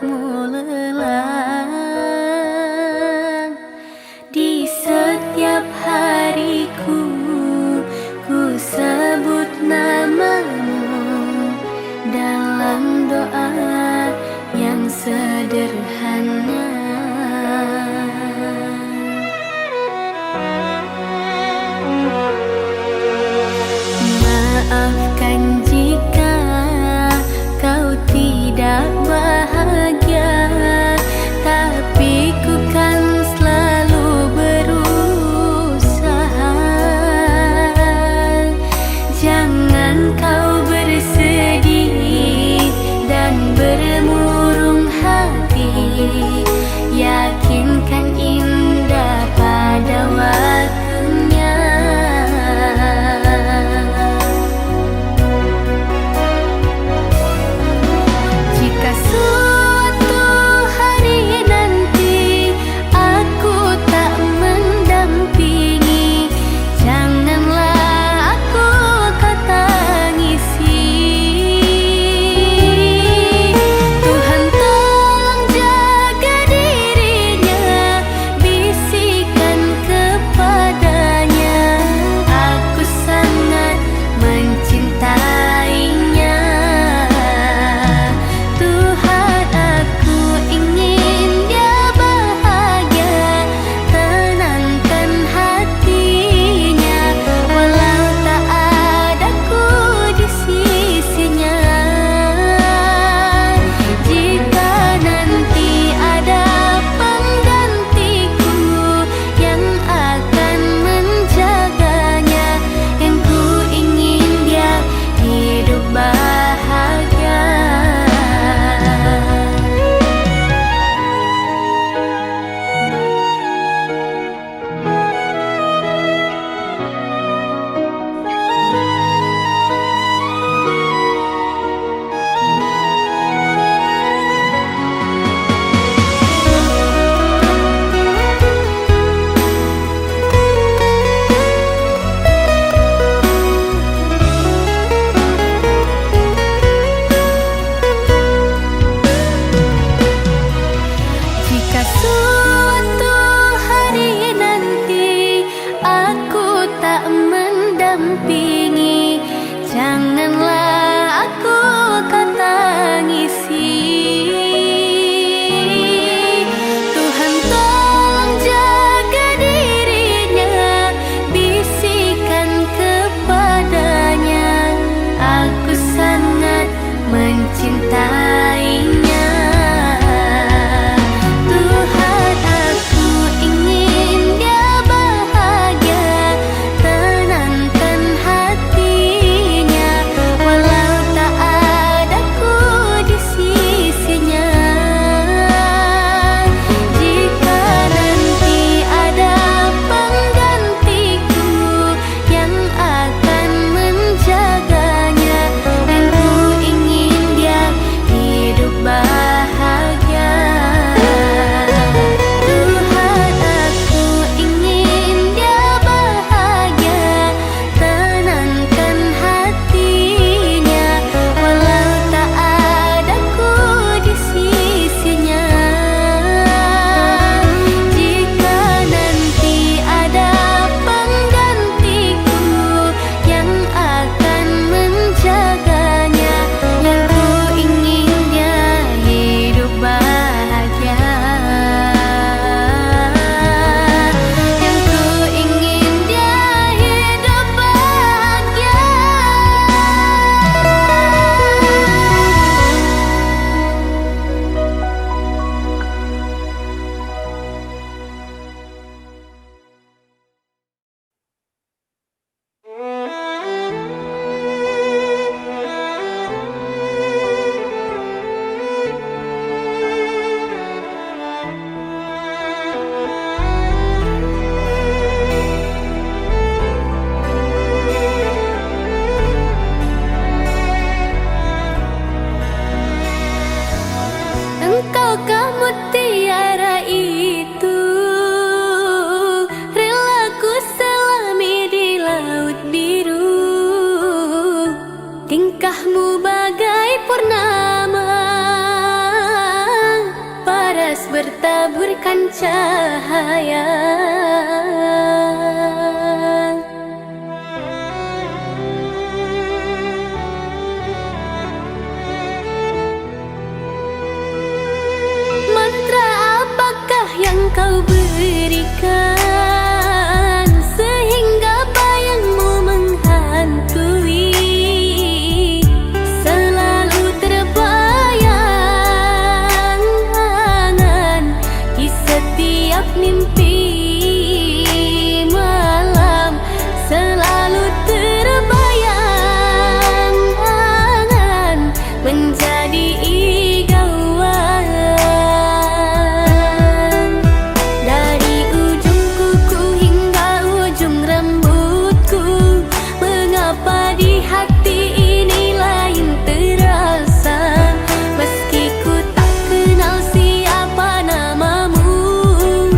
membuatmu lelah. Di setiap hariku ku sebut namamu dalam doa yang sederhana. Maafkan jika kau tidak bahagia, tapi ku kan selalu berusaha. Jangan kau bersedih dan bermurung hati, yakinkan indah pada waktunya. Jika suatu hari nanti aku tak mendampingi, janganlah aku kau tangisi. Tuhan tolong jaga dirinya, bisikan kepadanya, aku sangat mencintainya. Tuhan, aku ingin dia bahagia, tenangkan hatinya, walau tak adaku di sisinya. Jika nanti ada penggantiku yang akan menjaganya, yang ku ingin dia hidup bahagia. Jika suatu hari nanti aku tak mendampingi, janganlah aku kau tangisi. Tuhan tolong jaga dirinya, bisikan kepadanya, aku sangat mencintainya. Tuhan, aku ingin dia bahagia, tenangkan hatinya, walau tak adaku di sisinya. Jika nanti ada penggantiku yang akan menjaganya, dan ku ingin dia hidup bahagia. Tuhan, aku ingin dia bahagia, tenangkan hatinya, walau tak adaku di sisinya. Jika nanti ada penggantiku yang akan menjaganya, yang ku ingin dia hidup bahagia. Yang ku ingin dia hidup bahagia. Engkaukah mutiara itu, rela ku selami di laut biru. Tingkahmu bagai purnama, bertaburkan cahaya. Mantra apakah yang kau berikan sehingga bayangmu menghantui? Selalu terbayang angan di setiap mimpi malam. Selalu terbayang angan menjadi igauan. Dari ujung kuku hingga ujung rambutku, mengapa di hati ini lain terasa? Meski ku tak kenal siapa namamu,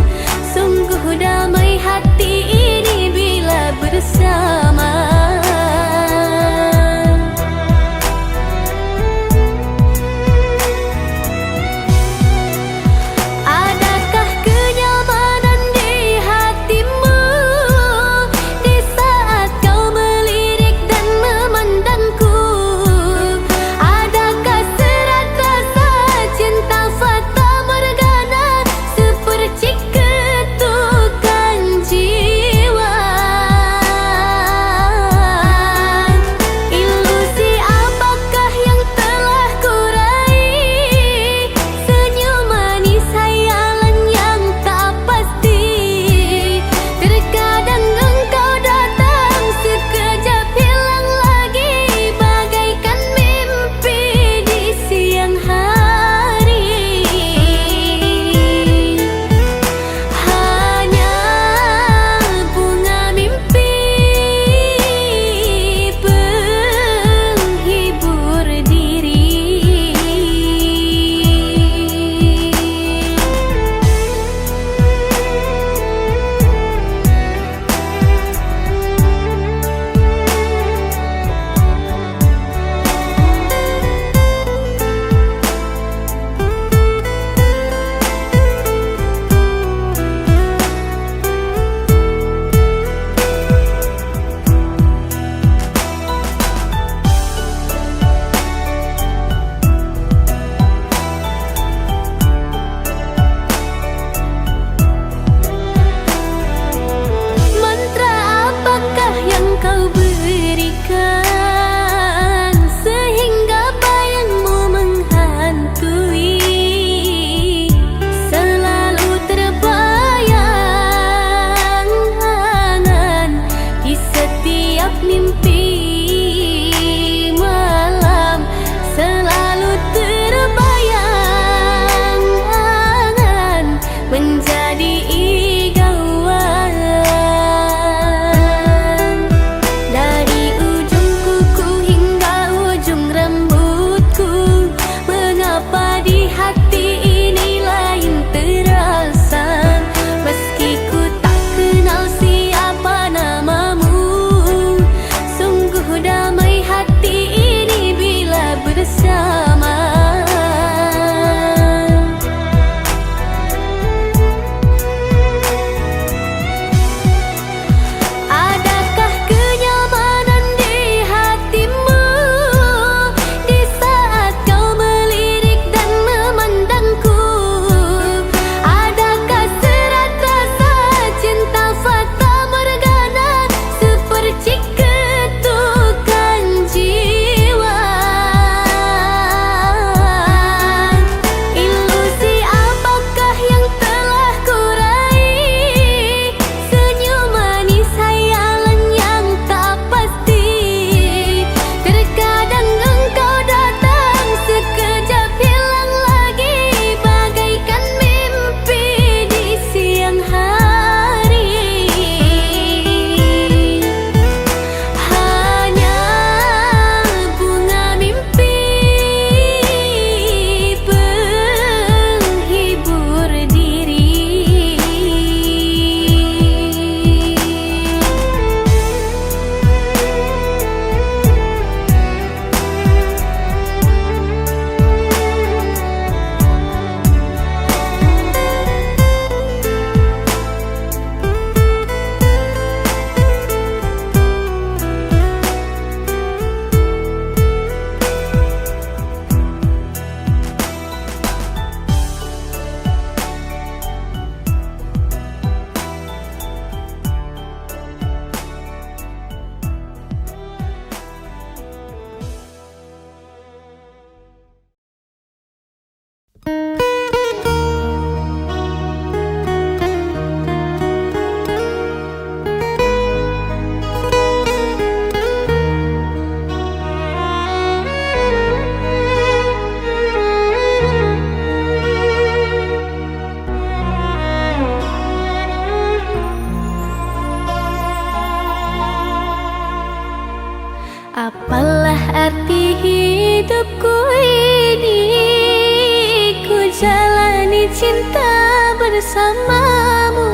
cinta bersamamu.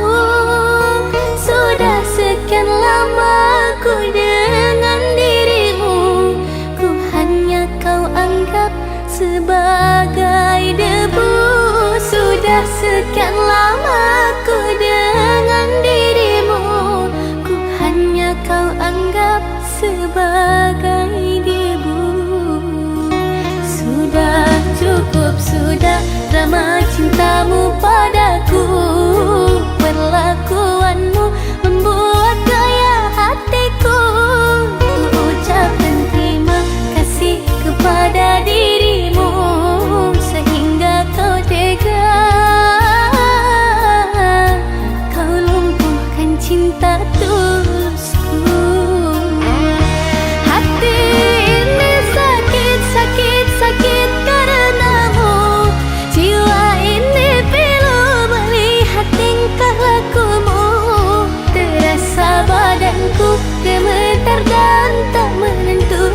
Sudah sekian lama ku dengan dirimu, ku hanya kau anggap sebagai debu. Sudah sekian lama ku dengan dirimu, ku hanya kau anggap sebagai debu. Sudah cukup, sudah drama cintamu padaku. Perlakuanmu membuat gaya hatiku. Ku ucapkan terima kasih kepada dirimu, sehingga kau tega, kau lumpuhkan cinta tulusku. Hati ini sakit, sakit, sakit karenamu. Jiwa ini pilu melihat tingkah lakumu. Terasa badanku gemetar dan tak menentu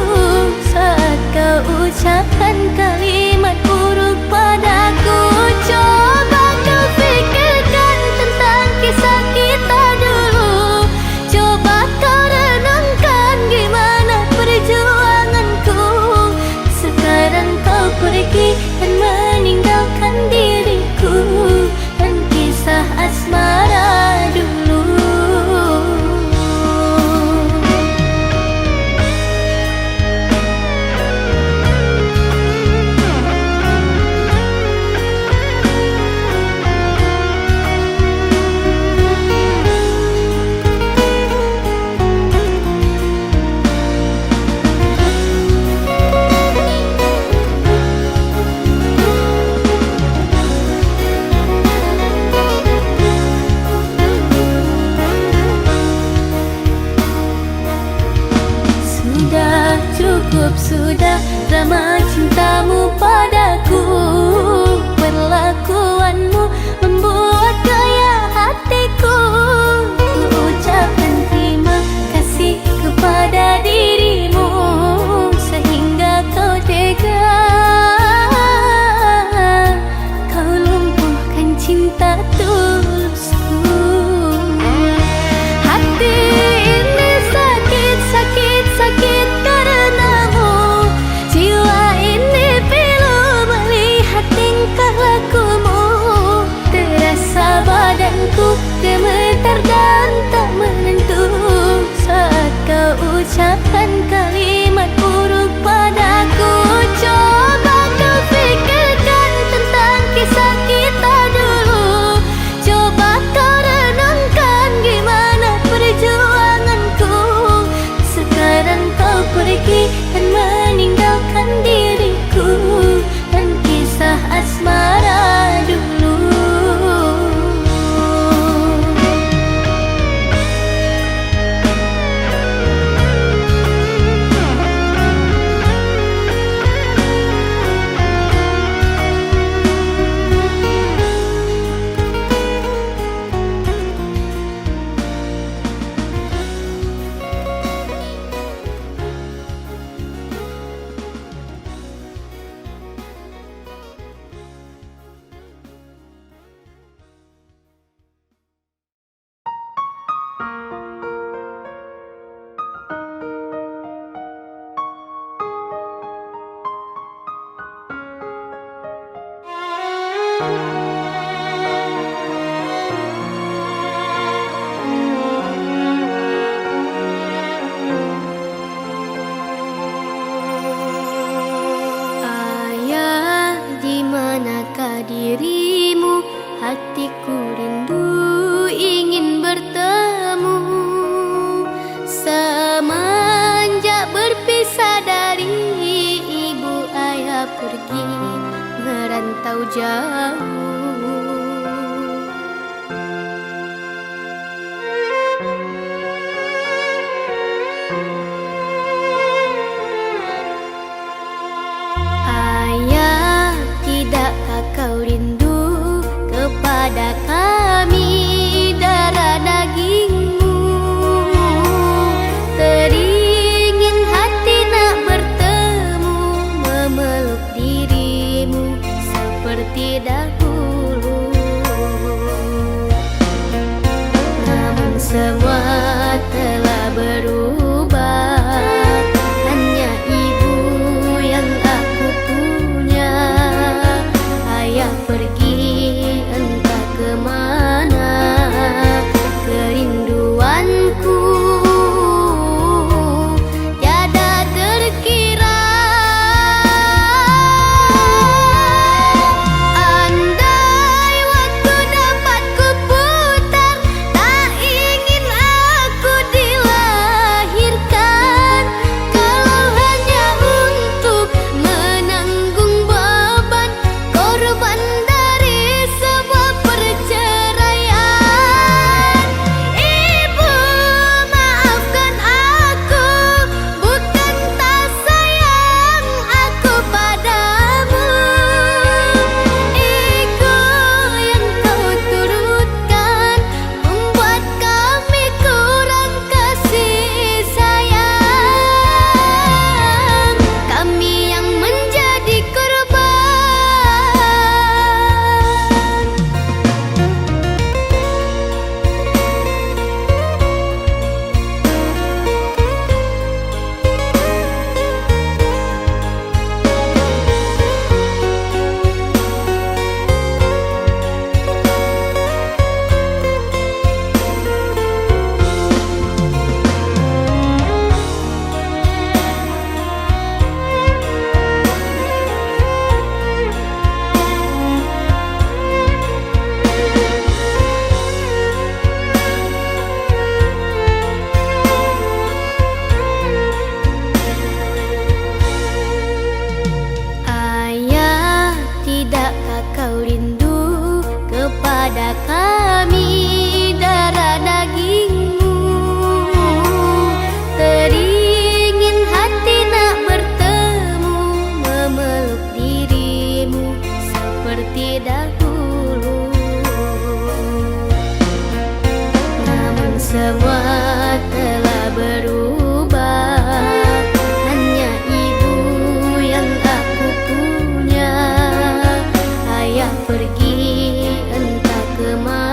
saat kau ucapkan kalimat buruk padaku. Coba kau pikirkan tentang kisah kita dulu. Coba kau renungkan gimana perjuanganku. Sekarang kau pergi dan meninggalkan diriku dan kisah asmara dulu. Sudah cukup, sudah drama cintamu padaku. Perlakuanmu membuat gaya hatiku. Ku ucapkan terima kasih kepada dirimu, sehingga kau tega, kau lumpuhkan cinta tulusku. Hati ini sakit, sakit, sakit karenamu. Jiwa ini pilu melihat tingkah lakumu. Terasa badanku gemetar dan tak menentu saat kau ucapkan kalimat buruk padaku. Coba kau pikirkan tentang kisah kita dulu. Coba kau renungkan gimana perjuanganku. Sekarang kau pergi dan meninggalkan diriku dan kisah asmara dulu. Ayah, di manakah dirimu? Hatiku rindu ingin bertemu. Semenjak berpisah dari ibu, ayah pergi merantau jauh. Ayah, tidakkah kau rindu kepada kami, darah dagingmu? Teringin hati nak bertemu, memeluk dirimu seperti dahulu. kepada kami darah dagingmu. Teringin hati nak bertemu, memeluk dirimu seperti dahulu. Namun semua telah berubah, hanya ibu yang aku punya. Ayah pergi entah kemana.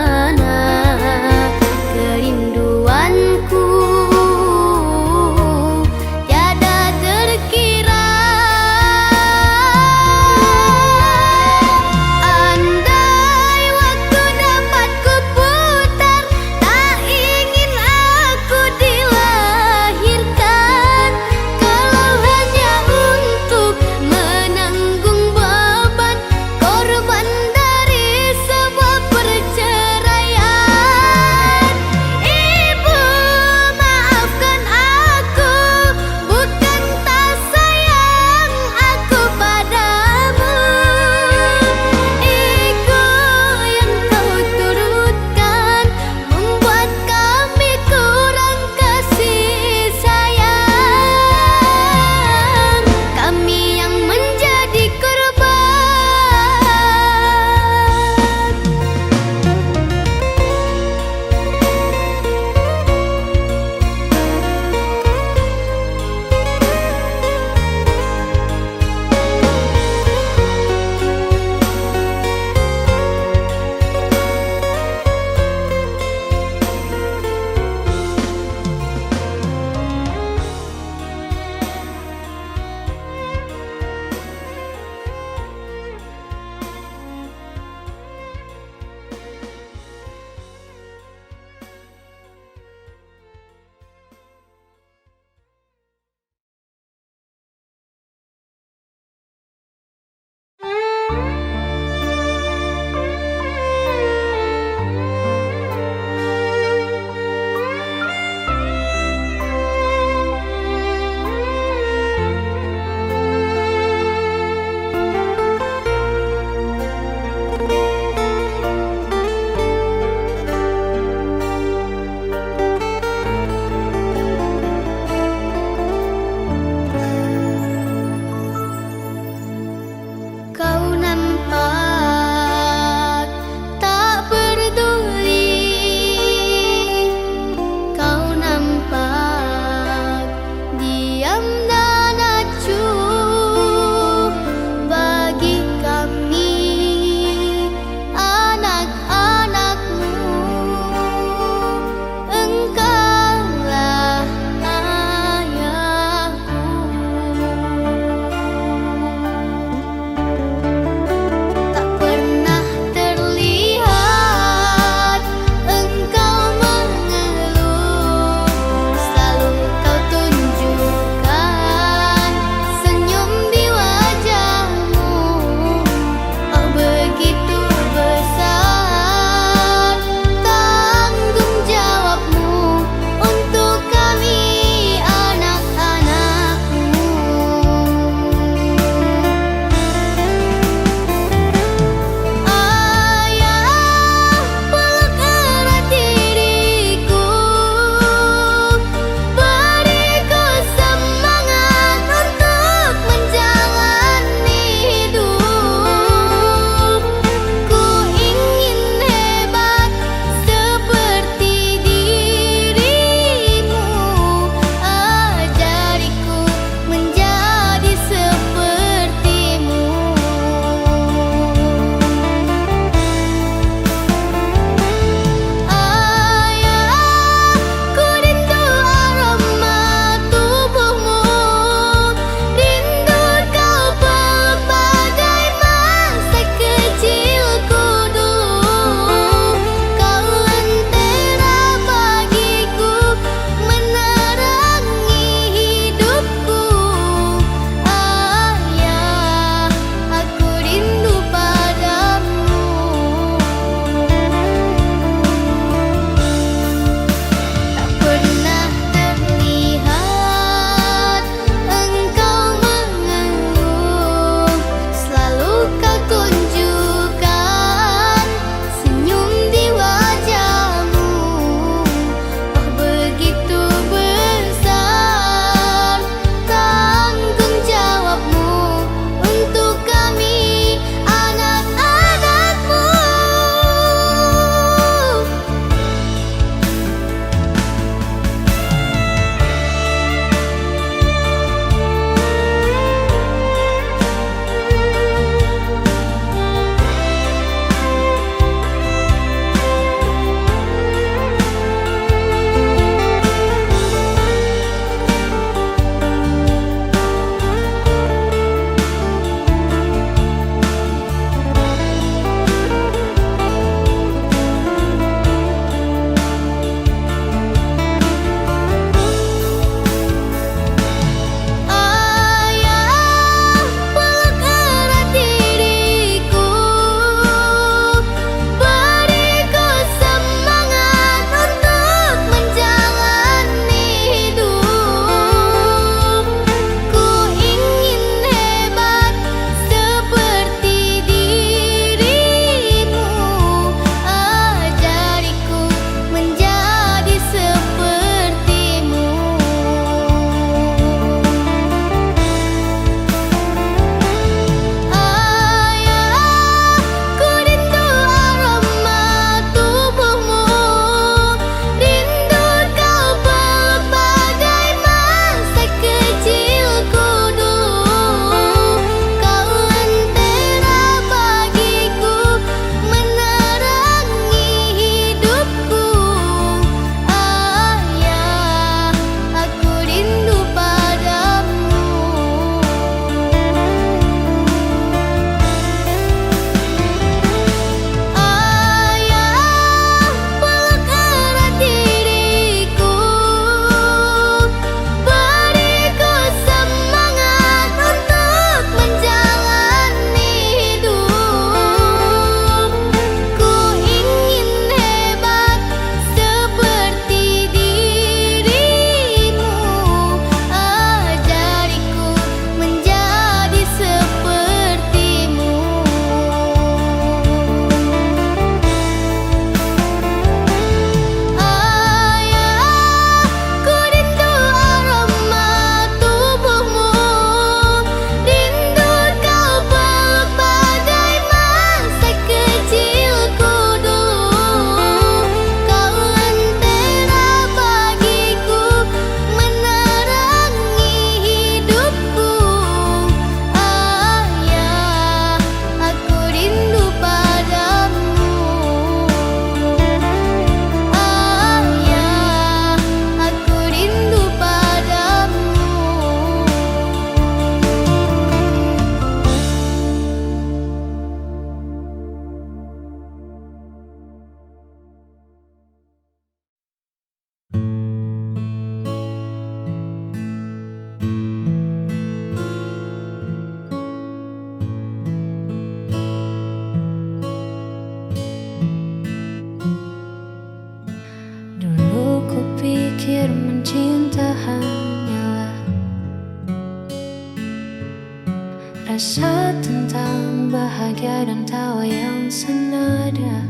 Rasa tentang bahagia dan tawa yang senada.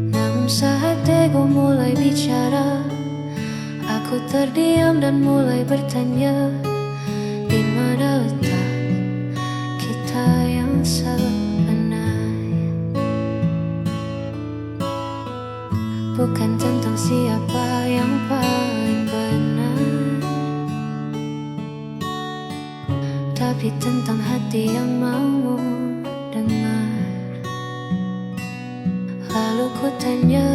Namun saat ego mulai bicara, aku terdiam dan mulai bertanya, di mana letak kita yang sebenarnya? Bukan tentang siapa yang paling benar, tapi tentang hati yang mau dengar. Lalu ku tanya,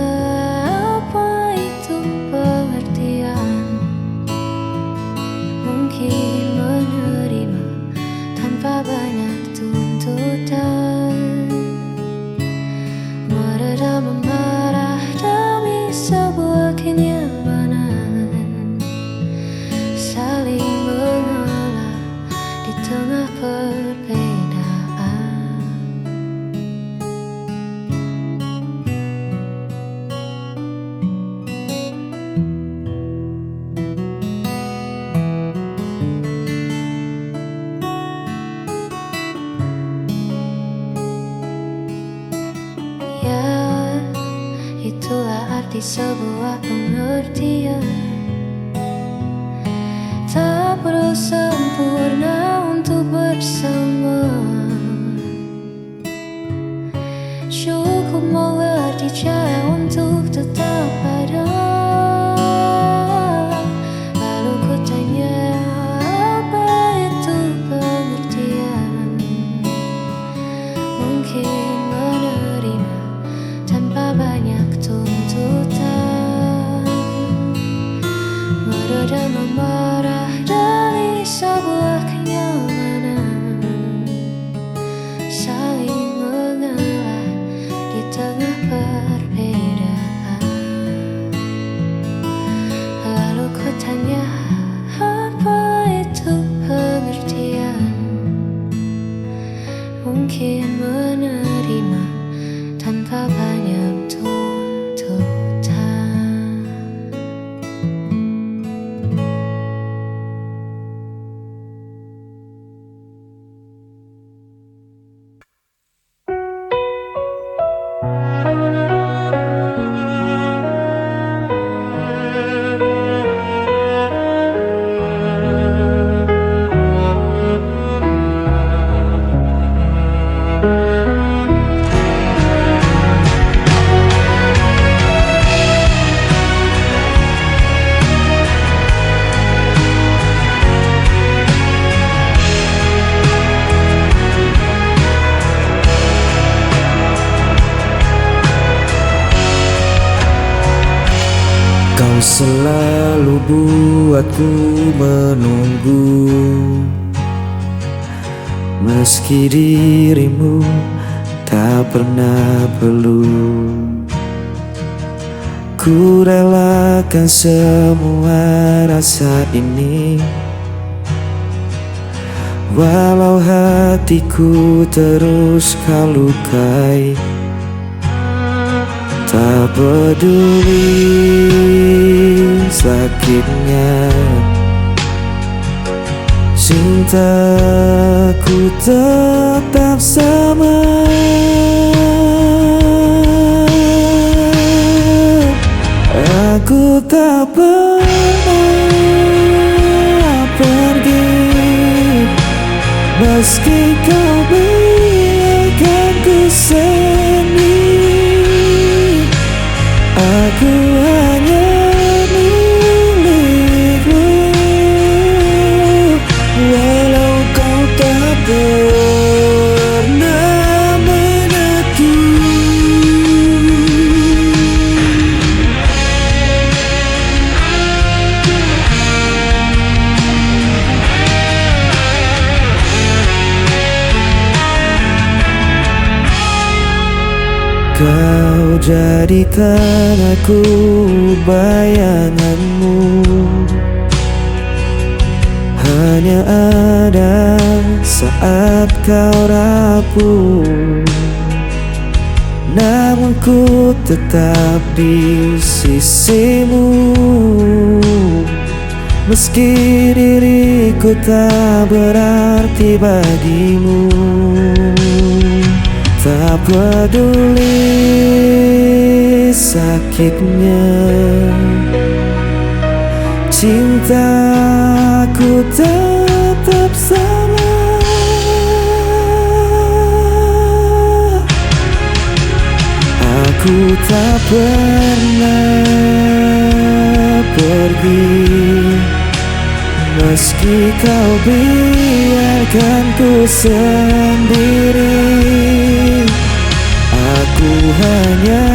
apa itu pengertian? Mungkin menerima tanpa banyak tuntutan, meredam amarah demi sebuah kenyamanan, saling mengalah di tengah perbedaan. Ya, itulah arti sebuah pengertian. Tak perlu sempurna untuk bersama, cukup mengerti cara untuk tetap ada. Lalu ku tanya, apa itu pengertian? Mungkin menerima tanpa banyak tuntutan, meredam amarah dari sebuah kenyamanan, saling mengalah di tengah perbedaan. Lalu ku tanya, apa itu pengertian? Mungkin menerima tanpa banyak tuntutan. Kau selalu buatku menunggu, meski dirimu tak pernah perlu. Ku relakan semua rasa ini, walau hatiku terus kau lukai. Tak peduli sakitnya, cintaku tetap sama. Aku tak pernah pergi, meski kau biarkan ku sendiri. Aku hanya milikmu, walau kau tak pernah menentu. Kau jadikan aku bayanganmu, hanya ada saat kau rapuh. Namun ku tetap di sisimu, Meski diriku tak berarti bagimu, tak peduli sakitnya, cintaku tetap sama. Aku tak pernah pergi, meski kau biarkan ku sendiri. Aku hanya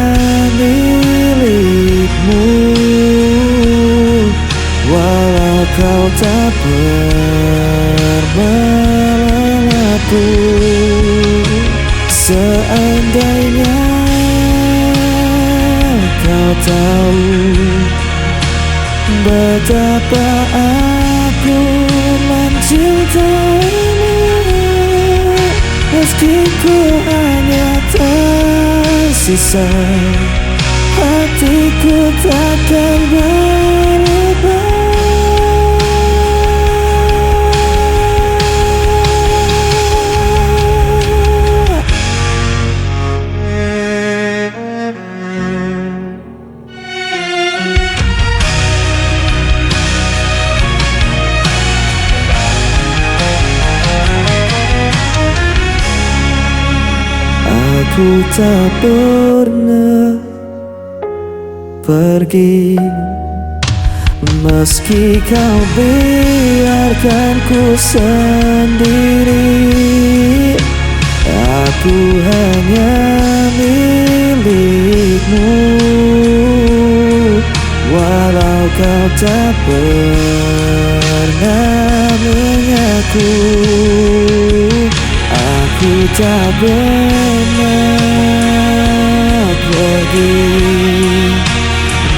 milikmu, walau kau tak pernah pun. Seandainya kau tahu betapa aku mencintaimu, meski ku hanya tersisa, hatiku takkan berubah. Aku tak pernah pergi, meski kau biarkan ku sendiri. Aku hanya milikmu, walau kau tak pernah mengaku. Aku tak pernah pergi,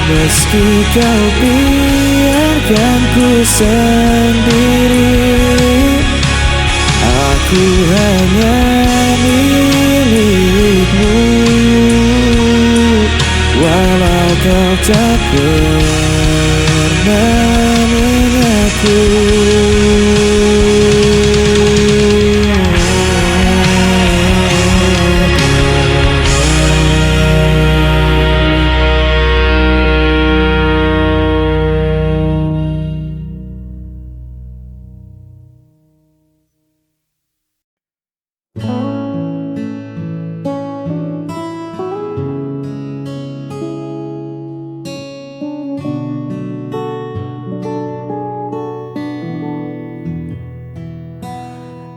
meski kau biarkan ku sendiri. Aku hanya milikmu, walau kau tak pernah mengaku.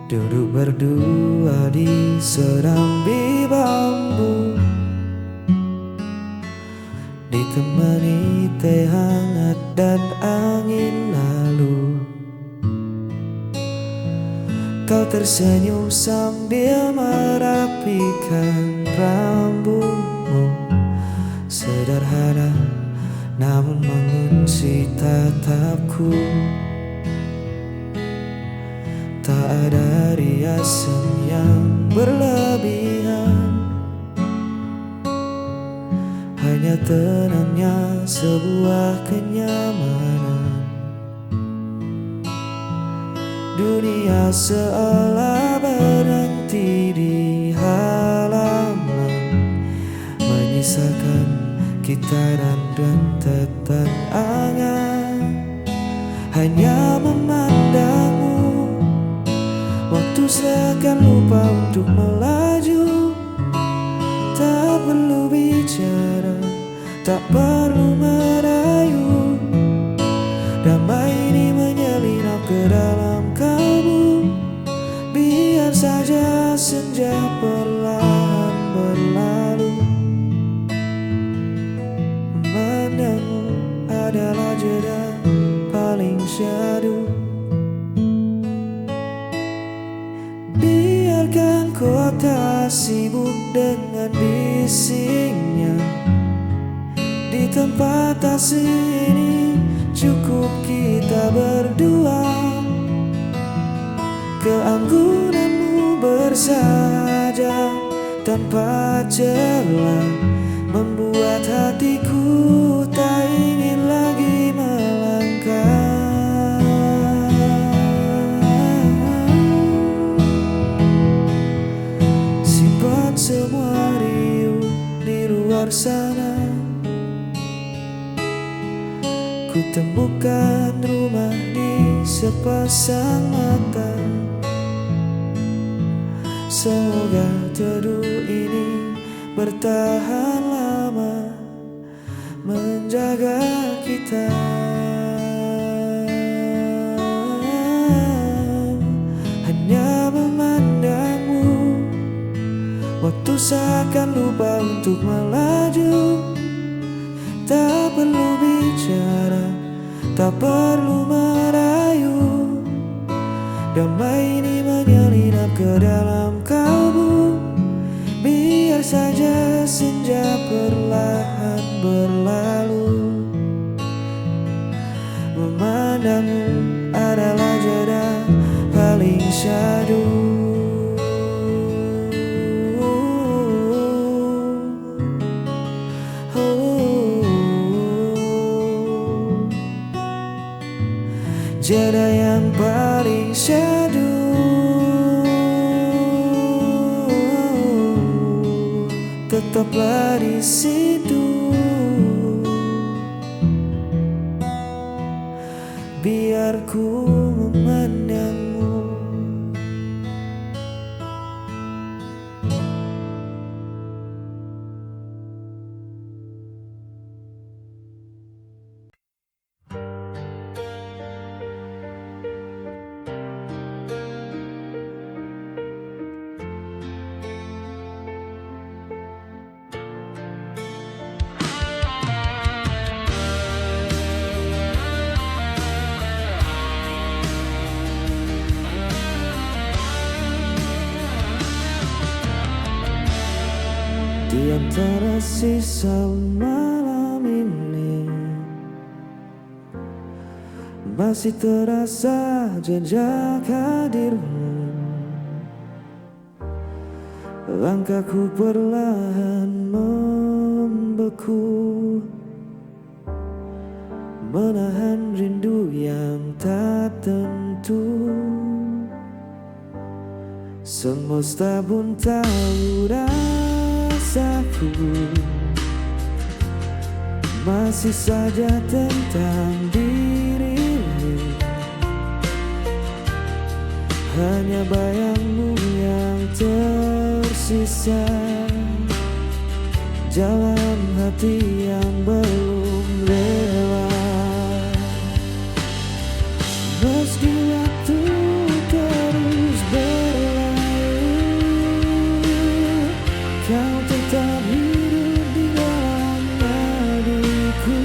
Duduk berdua di serambi bambu, ditemani teh hangat dan angin lalu. Kau tersenyum sambil merapikan rambutmu, sederhana namun mengunci tatapku. Tak ada riasan yang berlebihan, hanya tenangnya sebuah kenyamanan. Dunia seolah berhenti di halaman, menyisakan kita dan rentetan angan. Hanya memandangmu, waktu seakan lupa untuk melaju. Tak perlu bicara, tak perlu merayu. Damai ini menyelinap ke dalam kalbu. Biar saja senja perlahan berlalu. Memandangmu adalah jeda paling syahdu. Biarkan kota sibuk dengan bisingnya. Di tempat asing ini cukup kita berdua. Keanggunanmu bersaja tanpa celah membuat hatiku tak ingin lagi melangkah. luar sana. Ku temukan rumah di sepasang mata. Semoga teduh ini bertahan lama, menjaga kita. Hanya memandangmu, waktu seakan lupa untuk melaju. Tak perlu bicara, tak perlu merayu. Damai ini menyelinap ke dalam kalbu. Biar saja senja perlahan berlalu. Memandangmu adalah jeda paling syahdu. Jeda yang paling syahdu. Tetaplah di situ. Biar ku memandangmu. Di antara sisa malam ini masih terasa jejak hadirmu. Langkahku perlahan membeku, menahan rindu yang tak tentu. Semesta pun tahu rasaku, masih saja tentang dirimu. Hanya bayangmu yang tersisa, jalan hati yang belum rela. Meski waktu terus berlalu, kau tetap hidup di dalam hatiku.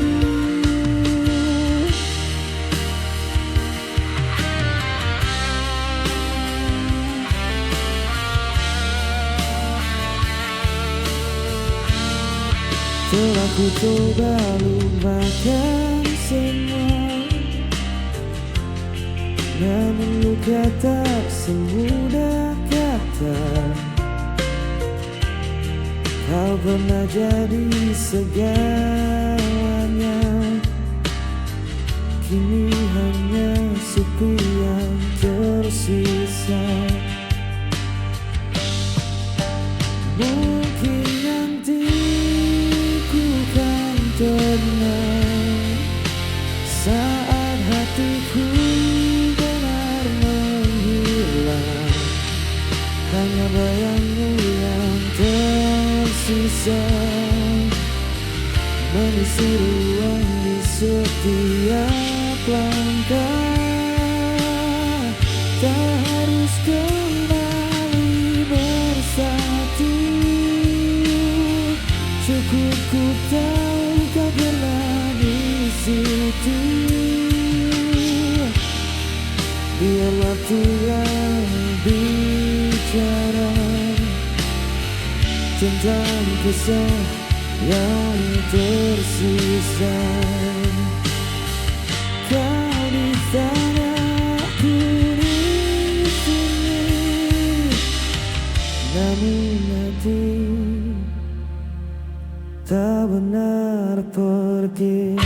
Telah ku coba lupakan semua, namun luka tak semudah kata. Kau pernah jadi segalanya, kini hanya sepi yang tersisa. Mungkin nanti ku kan tenang saat hatiku benar menghilang. Hanya bayangmu yang tersisa mengisi ruang di setiap langkah. Tak harus kembali bersatu, cukup ku tahu kau pernah di situ. Biar waktu yang bicara tentang kisah yang tersisa. Kau di sana, aku di sini, namun hati tak benar pergi.